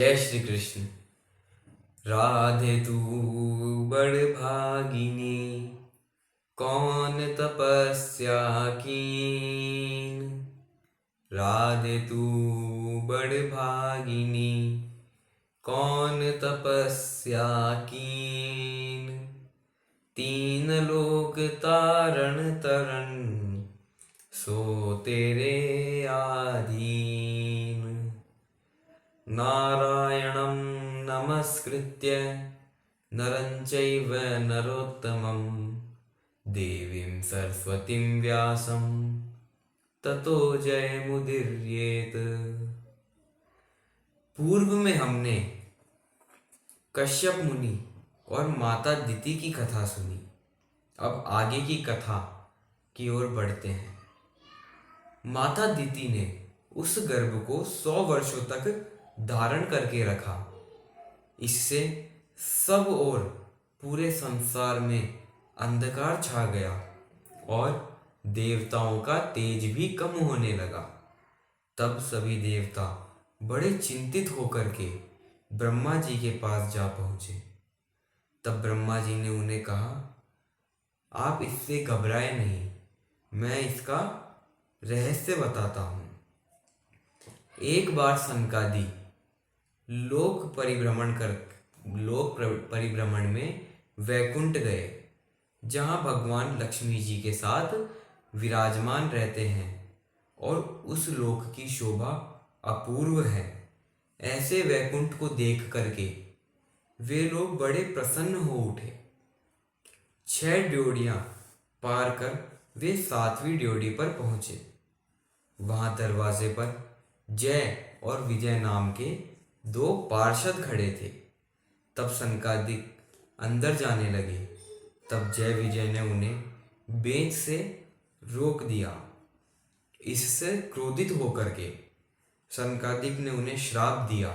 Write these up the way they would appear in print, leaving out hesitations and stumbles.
जय श्री कृष्ण। राधे तू बड़ भागिनी, कौन तपस्या कीन। राधे तू बड़ भागिनी, कौन तपस्या कीन। तीन लोक तारण तरन, सो तेरे आधीन। नारायणं नमस्कृत्य नरं चैव नरोत्तमं, देवीं सरस्वतीं व्यासं ततो जयमुदीरयेत्। पूर्व में हमने कश्यप मुनि और माता दिति की कथा सुनी। अब आगे की कथा की ओर बढ़ते हैं। माता दिति ने उस गर्भ को 100 वर्षों तक धारण करके रखा। इससे सब और पूरे संसार में अंधकार छा गया और देवताओं का तेज भी कम होने लगा। तब सभी देवता बड़े चिंतित होकर के ब्रह्मा जी के पास जा पहुंचे। तब ब्रह्मा जी ने उन्हें कहा, आप इससे घबराए नहीं, मैं इसका रहस्य बताता हूं। एक बार सनकादि लोक परिभ्रमण में वैकुंठ गए, जहां भगवान लक्ष्मी जी के साथ विराजमान रहते हैं और उस लोक की शोभा अपूर्व है। ऐसे वैकुंठ को देख करके वे लोग बड़े प्रसन्न हो उठे। 6 ड्योढ़ियां पार कर वे 7वीं ड्योढ़ी पर पहुंचे। वहां दरवाजे पर जय और विजय नाम के 2 पार्षद खड़े थे। तब सनकादिक अंदर जाने लगे। तब जय विजय ने उन्हें बेंच से रोक दिया। इससे क्रोधित होकर के सनकादिक ने उन्हें श्राप दिया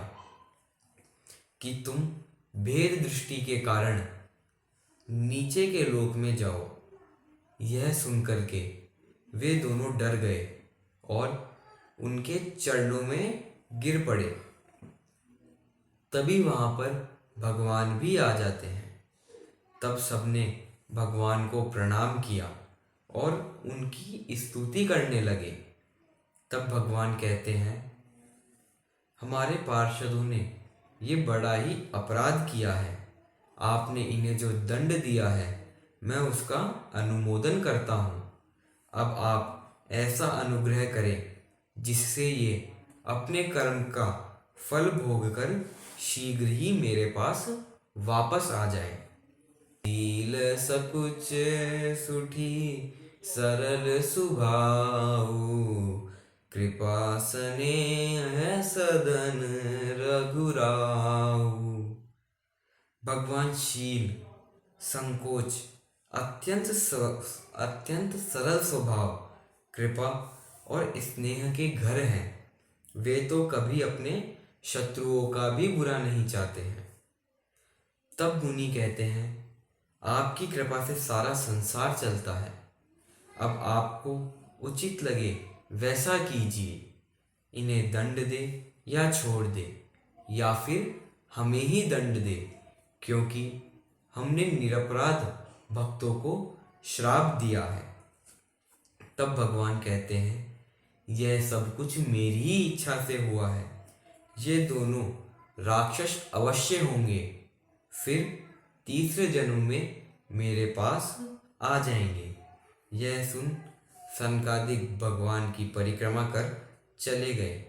कि तुम भेद दृष्टि के कारण नीचे के लोक में जाओ। यह सुनकर के वे दोनों डर गए और उनके चरणों में गिर पड़े। तभी वहां पर भगवान भी आ जाते हैं। तब सबने भगवान को प्रणाम किया और उनकी स्तुति करने लगे। तब भगवान कहते हैं, हमारे पार्षदों ने ये बड़ा ही अपराध किया है। आपने इन्हें जो दंड दिया है, मैं उसका अनुमोदन करता हूँ। अब आप ऐसा अनुग्रह करें जिससे ये अपने कर्म का फल भोगकर शीघ्र ही मेरे पास वापस आ जाए। शील सकुच सुठी सरल सुभाऊ, कृपा स्नेह सदन रघुराऊ। भगवान शील, संकोच, अत्यंत सरल स्वभाव, कृपा और स्नेह के घर हैं। वे तो कभी अपने शत्रुओं का भी बुरा नहीं चाहते हैं। तब मुनि कहते हैं, आपकी कृपा से सारा संसार चलता है। अब आपको उचित लगे वैसा कीजिए। इन्हें दंड दे या छोड़ दे, या फिर हमें ही दंड दे, क्योंकि हमने निरपराध भक्तों को श्राप दिया है। तब भगवान कहते हैं, यह सब कुछ मेरी ही इच्छा से हुआ है। ये दोनों राक्षस अवश्य होंगे, फिर तीसरे जन्म में मेरे पास आ जाएंगे। यह सुन सनकादिक भगवान की परिक्रमा कर चले गए।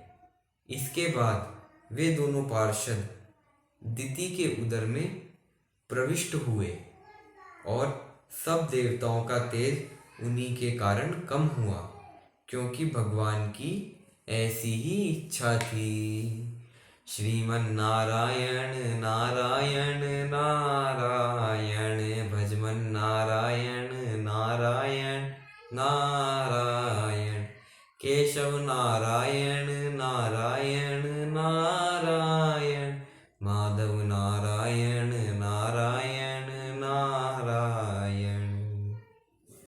इसके बाद वे दोनों पार्षद दिति के उदर में प्रविष्ट हुए और सब देवताओं का तेज उन्हीं के कारण कम हुआ, क्योंकि भगवान की ऐसी ही इच्छा थी। श्रीमन नारायण नारायण नारायण, भजमन नारायण नारायण नारायण, केशव नारायण नारायण नारायण।